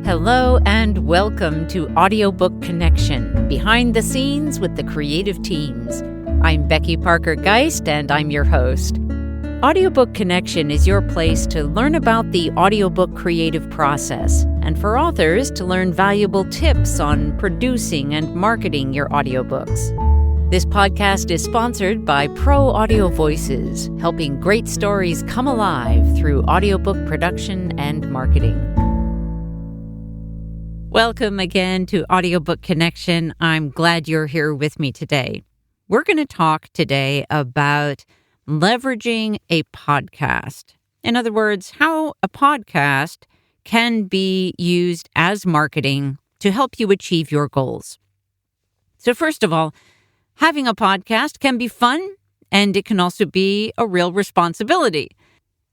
Hello and welcome to Audiobook Connection, behind the scenes with the creative teams. I'm Becky Parker Geist and I'm your host. Audiobook Connection is your place to learn about the audiobook creative process and for authors to learn valuable tips on producing and marketing your audiobooks. This podcast is sponsored by Pro Audio Voices, helping great stories come alive through audiobook production and marketing. Welcome again to Audiobook Connection. I'm glad you're here with me today. We're going to talk today about leveraging a podcast. In other words, how a podcast can be used as marketing to help you achieve your goals. So first of all, having a podcast can be fun, and it can also be a real responsibility.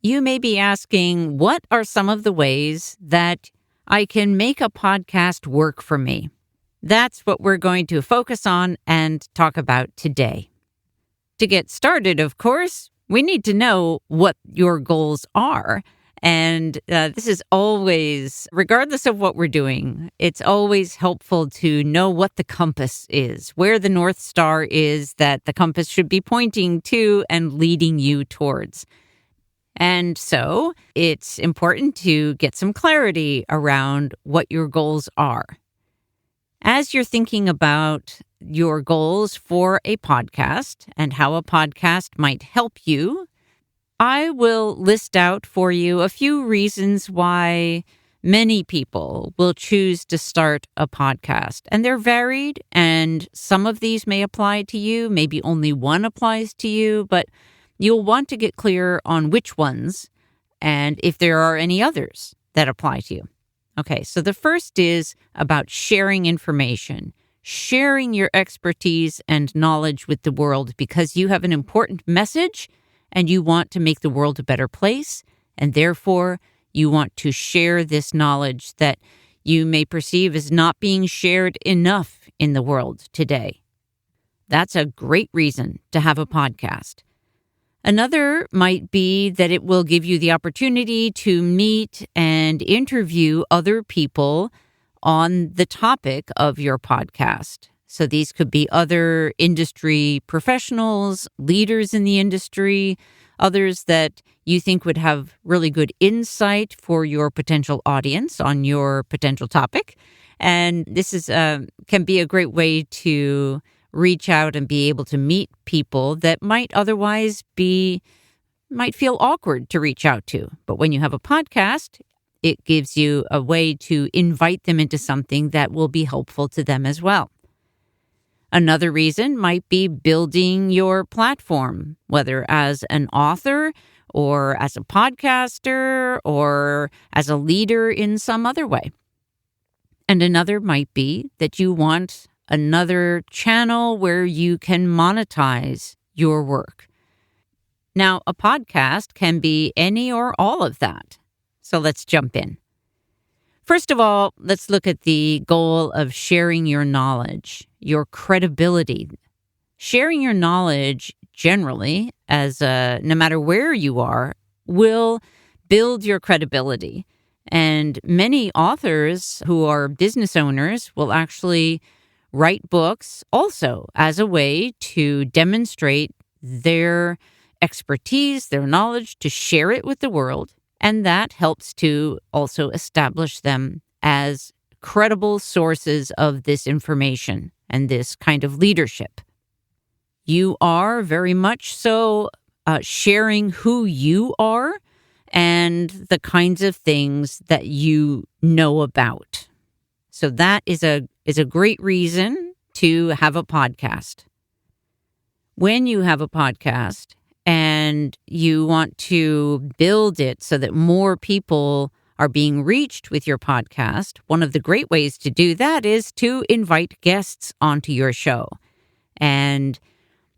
You may be asking, what are some of the ways that I can make a podcast work for me? That's what we're going to focus on and talk about today. To get started, of course, we need to know what your goals are. And this is always, regardless of what we're doing, it's always helpful to know what the compass is, where the North Star is that the compass should be pointing to and leading you towards. And so it's important to get some clarity around what your goals are. As you're thinking about your goals for a podcast and how a podcast might help you, I will list out for you a few reasons why many people will choose to start a podcast. And they're varied, and some of these may apply to you. Maybe only one applies to you, but you'll want to get clear on which ones and if there are any others that apply to you. Okay, so the first is about sharing information, sharing your expertise and knowledge with the world because you have an important message and you want to make the world a better place, and therefore you want to share this knowledge that you may perceive as not being shared enough in the world today. That's a great reason to have a podcast. Another might be that it will give you the opportunity to meet and interview other people on the topic of your podcast. So these could be other industry professionals, leaders in the industry, others that you think would have really good insight for your potential audience on your potential topic. And this is can be a great way to reach out and be able to meet people that might otherwise might feel awkward to reach out to. But when you have a podcast, it gives you a way to invite them into something that will be helpful to them as well. Another reason might be building your platform, whether as an author or as a podcaster or as a leader in some other way. And another might be that you want another channel where you can monetize your work. Now, a podcast can be any or all of that. So let's jump in. First of all, let's look at the goal of sharing your knowledge, your credibility. Sharing your knowledge generally, as no matter where you are, will build your credibility. And many authors who are business owners will actually write books also as a way to demonstrate their expertise, their knowledge, to share it with the world. And that helps to also establish them as credible sources of this information and this kind of leadership. You are very much so sharing who you are and the kinds of things that you know about. So that is a great reason to have a podcast. When you have a podcast and you want to build it so that more people are being reached with your podcast, one of the great ways to do that is to invite guests onto your show. And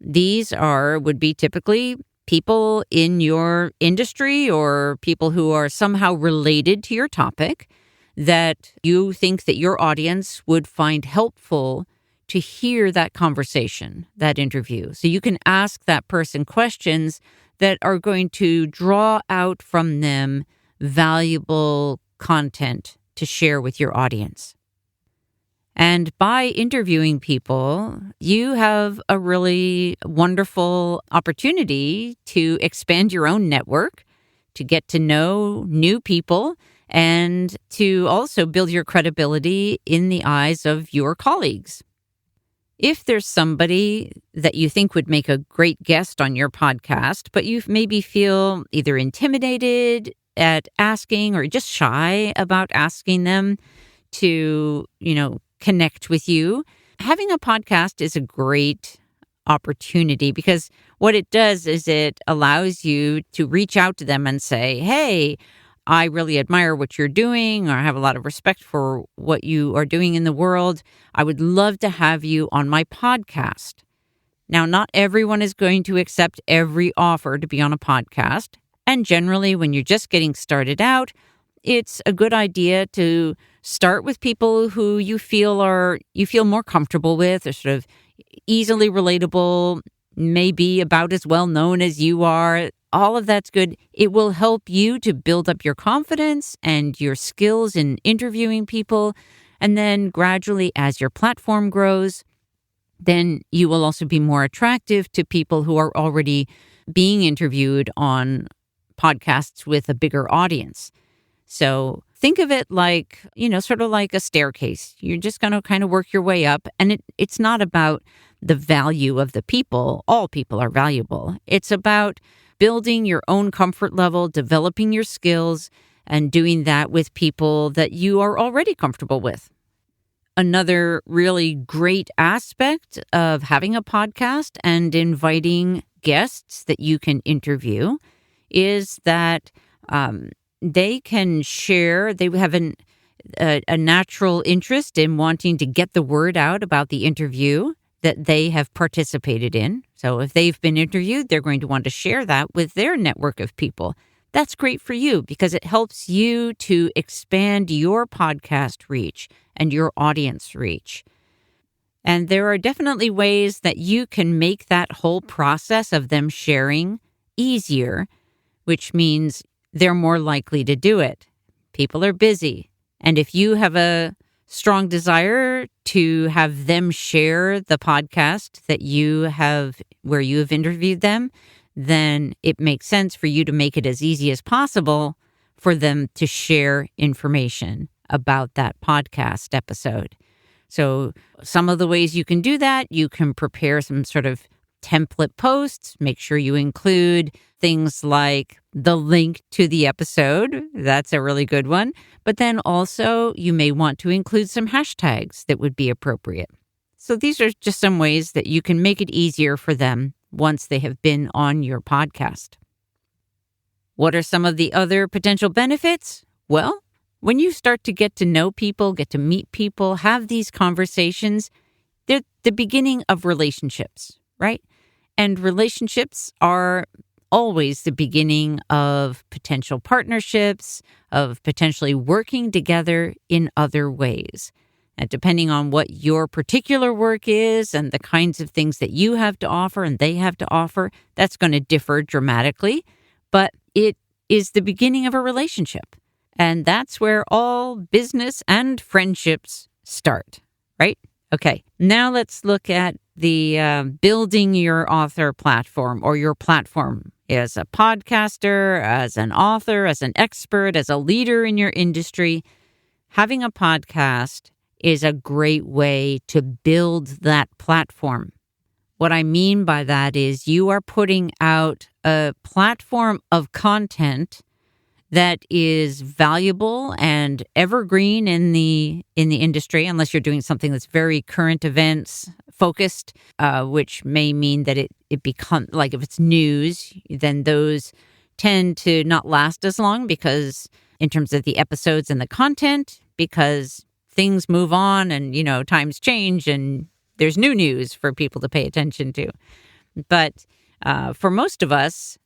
these would be typically people in your industry or people who are somehow related to your topic that you think that your audience would find helpful to hear that conversation, that interview. So you can ask that person questions that are going to draw out from them valuable content to share with your audience. And by interviewing people, you have a really wonderful opportunity to expand your own network, to get to know new people, and to also build your credibility in the eyes of your colleagues. If there's somebody that you think would make a great guest on your podcast, but you maybe feel either intimidated at asking or just shy about asking them to, connect with you, having a podcast is a great opportunity, because what it does is it allows you to reach out to them and say, hey, I really admire what you're doing, or I have a lot of respect for what you are doing in the world. I would love to have you on my podcast. Now, not everyone is going to accept every offer to be on a podcast. And generally, when you're just getting started out, it's a good idea to start with people who you feel more comfortable with, or sort of easily relatable, maybe about as well known as you are. All of that's good. It will help you to build up your confidence and your skills in interviewing people. And then gradually, as your platform grows, then you will also be more attractive to people who are already being interviewed on podcasts with a bigger audience. So think of it like, sort of like a staircase. You're just going to kind of work your way up. And it's not about the value of the people. All people are valuable. It's about building your own comfort level, developing your skills, and doing that with people that you are already comfortable with. Another really great aspect of having a podcast and inviting guests that you can interview is that they can share. They have a natural interest in wanting to get the word out about the interview that they have participated in. So if they've been interviewed, they're going to want to share that with their network of people. That's great for you because it helps you to expand your podcast reach and your audience reach. And there are definitely ways that you can make that whole process of them sharing easier, which means they're more likely to do it. People are busy. And if you have a strong desire to have them share the podcast that you have, where you have interviewed them, then it makes sense for you to make it as easy as possible for them to share information about that podcast episode. So some of the ways you can do that, you can prepare some sort of template posts. Make sure you include things like the link to the episode. That's a really good one. But then also you may want to include some hashtags that would be appropriate. So these are just some ways that you can make it easier for them once they have been on your podcast. What are some of the other potential benefits? Well, when you start to get to know people, get to meet people, have these conversations, they're the beginning of relationships, right? And relationships are always the beginning of potential partnerships, of potentially working together in other ways. And depending on what your particular work is and the kinds of things that you have to offer and they have to offer, that's going to differ dramatically. But it is the beginning of a relationship. And that's where all business and friendships start, right? Okay, now let's look at the building your author platform or your platform as a podcaster, as an author, as an expert, as a leader in your industry. Having a podcast is a great way to build that platform. What I mean by that is you are putting out a platform of content that is valuable and evergreen in the industry, unless you're doing something that's very current events focused, which may mean that it becomes, like if it's news, then those tend to not last as long because in terms of the episodes and the content, because things move on and, times change and there's new news for people to pay attention to. But for most of us,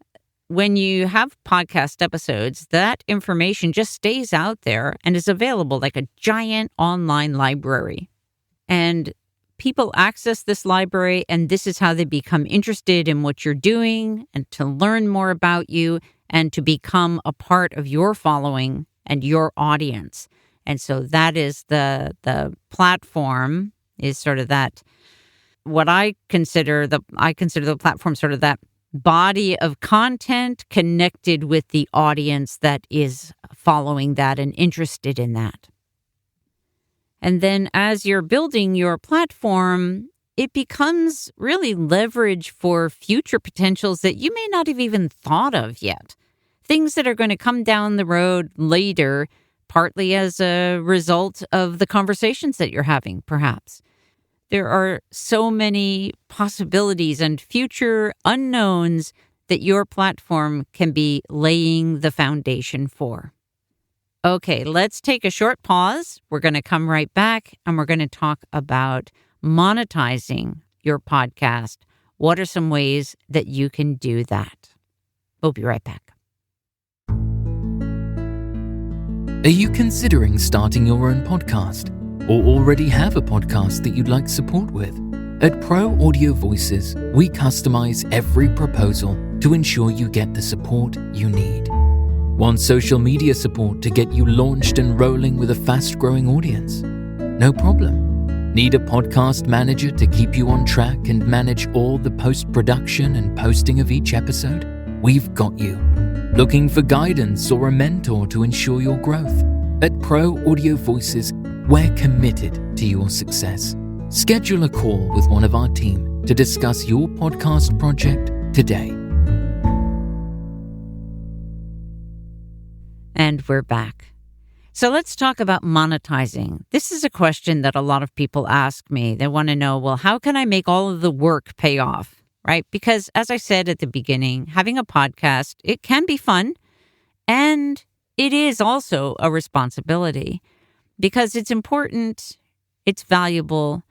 when you have podcast episodes, that information just stays out there and is available like a giant online library. And people access this library, and this is how they become interested in what you're doing and to learn more about you and to become a part of your following and your audience. And so that is the platform is sort of that, what I consider the platform sort of that body of content connected with the audience that is following that and interested in that. And then as you're building your platform, it becomes really leverage for future potentials that you may not have even thought of yet. Things that are going to come down the road later, partly as a result of the conversations that you're having, perhaps. There are so many possibilities and future unknowns that your platform can be laying the foundation for. Okay, let's take a short pause. We're going to come right back and we're going to talk about monetizing your podcast. What are some ways that you can do that? We'll be right back. Are you considering starting your own podcast or already have a podcast that you'd like support with? At Pro Audio Voices, we customize every proposal to ensure you get the support you need. Want social media support to get you launched and rolling with a fast-growing audience? No problem. Need a podcast manager to keep you on track and manage all the post-production and posting of each episode? We've got you. Looking for guidance or a mentor to ensure your growth? At Pro Audio Voices, we're committed to your success. Schedule a call with one of our team to discuss your podcast project today. And we're back. So let's talk about monetizing. This is a question that a lot of people ask me. They want to know, well, how can I make all of the work pay off? Right? Because as I said at the beginning, having a podcast, it can be fun, and it is also a responsibility because it's important, it's valuable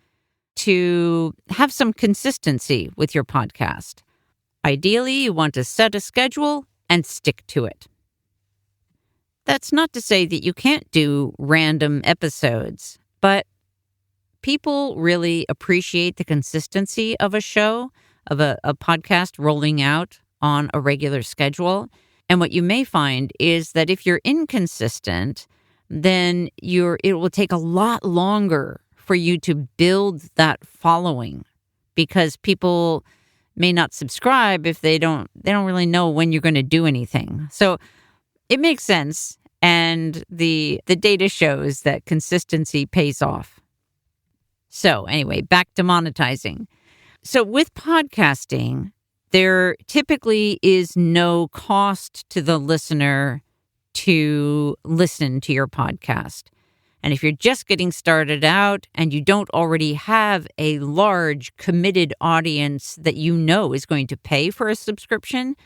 to have some consistency with your podcast. Ideally, you want to set a schedule and stick to it. That's not to say that you can't do random episodes, but people really appreciate the consistency of a show, of a podcast rolling out on a regular schedule. And what you may find is that if you're inconsistent, then it will take a lot longer for you to build that following because people may not subscribe if they don't really know when you're going to do anything. So it makes sense. And the data shows that consistency pays off. So anyway, back to monetizing. So with podcasting, there typically is no cost to the listener to listen to your podcast. And if you're just getting started out and you don't already have a large committed audience that you know is going to pay for a subscription,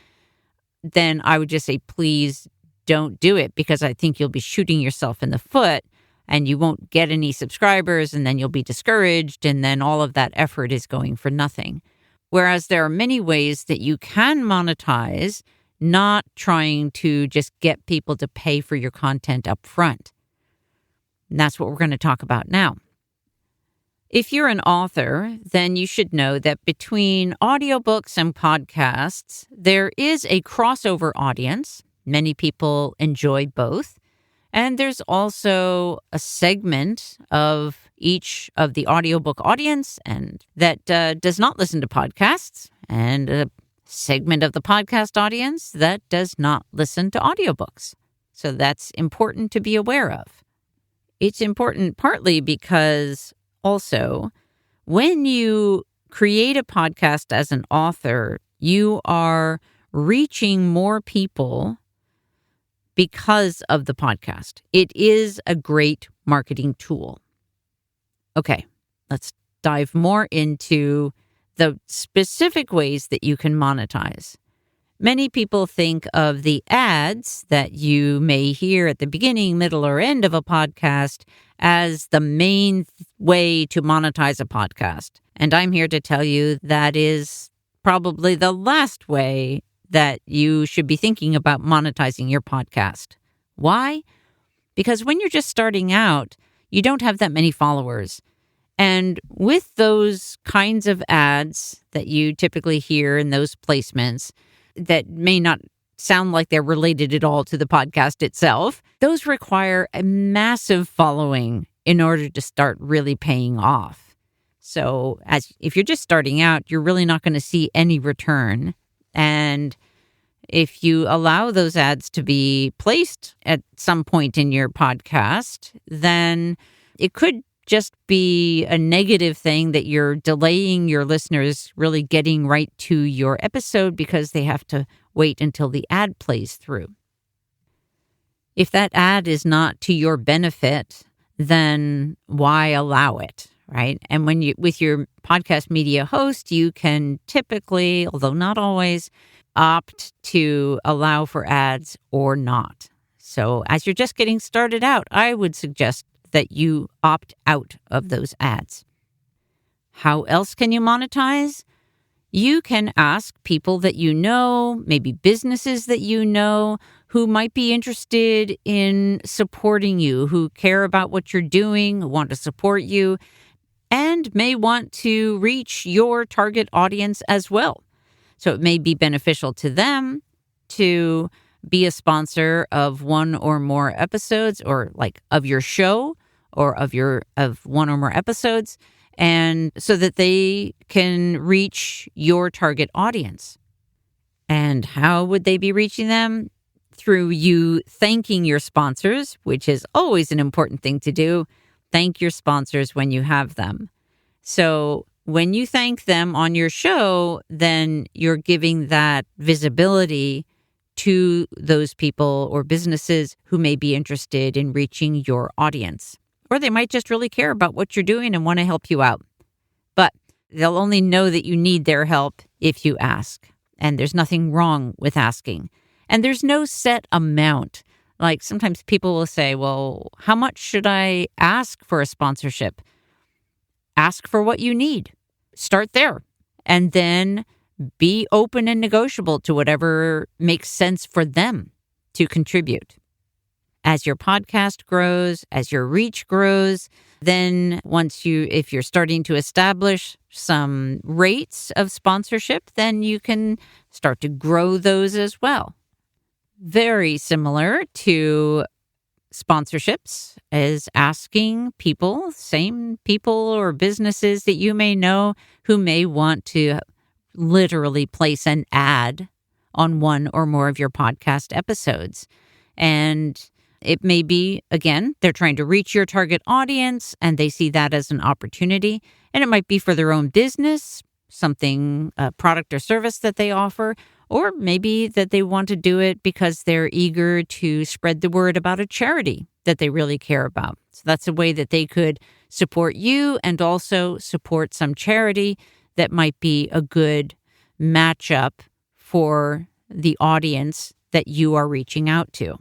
then I would just say, please don't do it, because I think you'll be shooting yourself in the foot and you won't get any subscribers, and then you'll be discouraged, and then all of that effort is going for nothing. Whereas there are many ways that you can monetize, not trying to just get people to pay for your content up front. And that's what we're going to talk about now. If you're an author, then you should know that between audiobooks and podcasts, there is a crossover audience. Many people enjoy both. And there's also a segment of each of the audiobook audience and that does not listen to podcasts, and a segment of the podcast audience that does not listen to audiobooks. So that's important to be aware of. It's important partly because also when you create a podcast as an author, you are reaching more people because of the podcast. It is a great marketing tool. Okay, let's dive more into the specific ways that you can monetize. Many people think of the ads that you may hear at the beginning, middle, or end of a podcast as the main way to monetize a podcast. And I'm here to tell you that is probably the last way that you should be thinking about monetizing your podcast. Why? Because when you're just starting out, you don't have that many followers. And with those kinds of ads that you typically hear in those placements that may not sound like they're related at all to the podcast itself. Those require a massive following in order to start really paying off. So if you're just starting out, you're really not going to see any return. And if you allow those ads to be placed at some point in your podcast, then it could just be a negative thing that you're delaying your listeners really getting right to your episode because they have to wait until the ad plays through. If that ad is not to your benefit, then why allow it, right? And with your podcast media host, you can typically, although not always, opt to allow for ads or not. So as you're just getting started out, I would suggest that you opt out of those ads. How else can you monetize? You can ask people that you know, maybe businesses that you know, who might be interested in supporting you, who care about what you're doing, who want to support you, and may want to reach your target audience as well. So it may be beneficial to them to be a sponsor of one or more episodes, or like of your show, or of one or more episodes, and so that they can reach your target audience. And how would they be reaching them? Through you thanking your sponsors, which is always an important thing to do. Thank your sponsors when you have them. So when you thank them on your show, then you're giving that visibility to those people or businesses who may be interested in reaching your audience. Or they might just really care about what you're doing and want to help you out. But they'll only know that you need their help if you ask. And there's nothing wrong with asking. And there's no set amount. Like sometimes people will say, well, how much should I ask for a sponsorship? Ask for what you need. Start there. And then be open and negotiable to whatever makes sense for them to contribute. As your podcast grows, as your reach grows, then if you're starting to establish some rates of sponsorship, then you can start to grow those as well. Very similar to sponsorships is asking people, same people or businesses that you may know who may want to literally place an ad on one or more of your podcast episodes. And it may be, again, they're trying to reach your target audience and they see that as an opportunity. And it might be for their own business, something, a product or service that they offer, or maybe that they want to do it because they're eager to spread the word about a charity that they really care about. So that's a way that they could support you and also support some charity that might be a good matchup for the audience that you are reaching out to.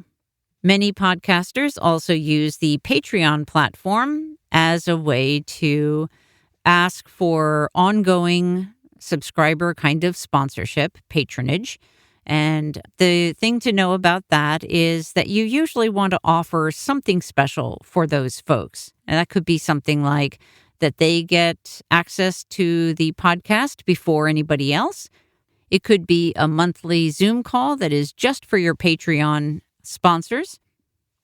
Many podcasters also use the Patreon platform as a way to ask for ongoing subscriber kind of sponsorship, patronage. And the thing to know about that is that you usually want to offer something special for those folks. And that could be something like that they get access to the podcast before anybody else. It could be a monthly Zoom call that is just for your Patreon sponsors.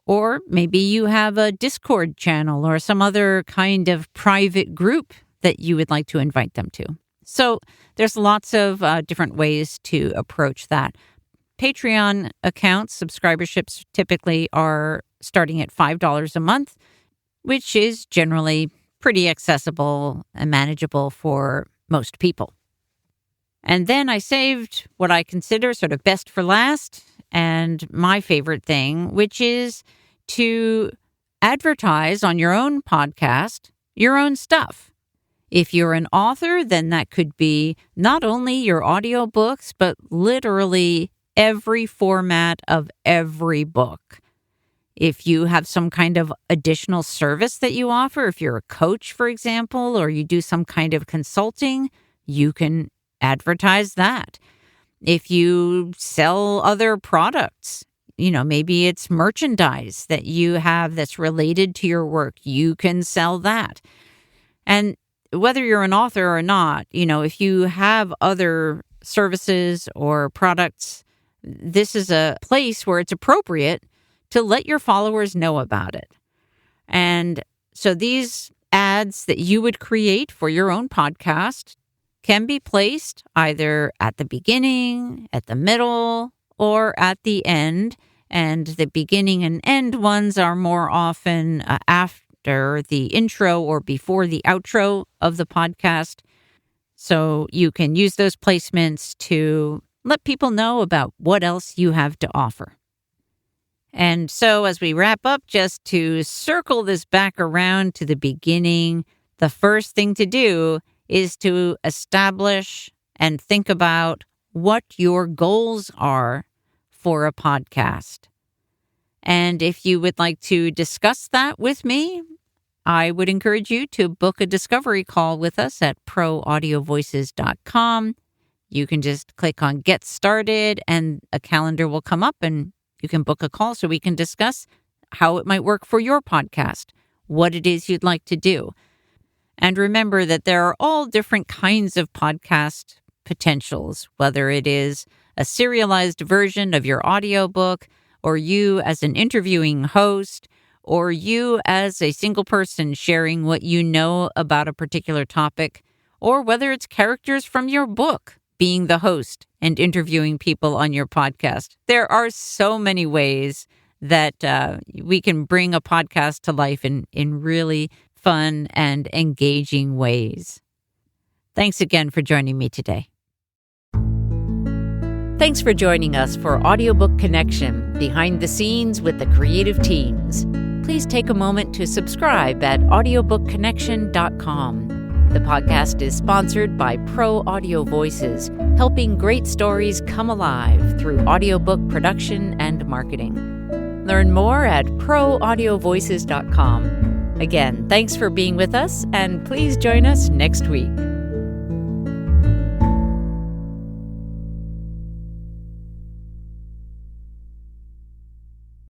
Or maybe you have a Discord channel or some other kind of private group that you would like to invite them to. So there's lots of different ways to approach that. Patreon accounts, subscriberships typically are starting at $5 a month, which is generally pretty accessible and manageable for most people. And then I saved what I consider sort of best for last and my favorite thing, which is to advertise on your own podcast, your own stuff. If you're an author, then that could be not only your audiobooks, but literally every format of every book. If you have some kind of additional service that you offer, if you're a coach, for example, or you do some kind of consulting, you can advertise that. If you sell other products, maybe it's merchandise that you have that's related to your work, you can sell that. And whether you're an author or not, if you have other services or products this is a place where it's appropriate to let your followers know about it. And so these ads that you would create for your own podcast can be placed either at the beginning, at the middle, or at the end. And the beginning and end ones are more often after the intro or before the outro of the podcast. So you can use those placements to let people know about what else you have to offer. And so as we wrap up, just to circle this back around to the beginning, the first thing to do is to establish and think about what your goals are for a podcast. And if you would like to discuss that with me, I would encourage you to book a discovery call with us at proaudiovoices.com. You can just click on Get Started and a calendar will come up and you can book a call so we can discuss how it might work for your podcast, what it is you'd like to do. And remember that there are all different kinds of podcast potentials, whether it is a serialized version of your audiobook, or you as an interviewing host, or you as a single person sharing what you know about a particular topic, or whether it's characters from your book being the host and interviewing people on your podcast. There are so many ways that we can bring a podcast to life in really fun and engaging ways. Thanks again for joining me today. Thanks for joining us for Audiobook Connection, behind the scenes with the creative teams. Please take a moment to subscribe at audiobookconnection.com. The podcast is sponsored by Pro Audio Voices, helping great stories come alive through audiobook production and marketing. Learn more at proaudiovoices.com. Again, thanks for being with us, and please join us next week.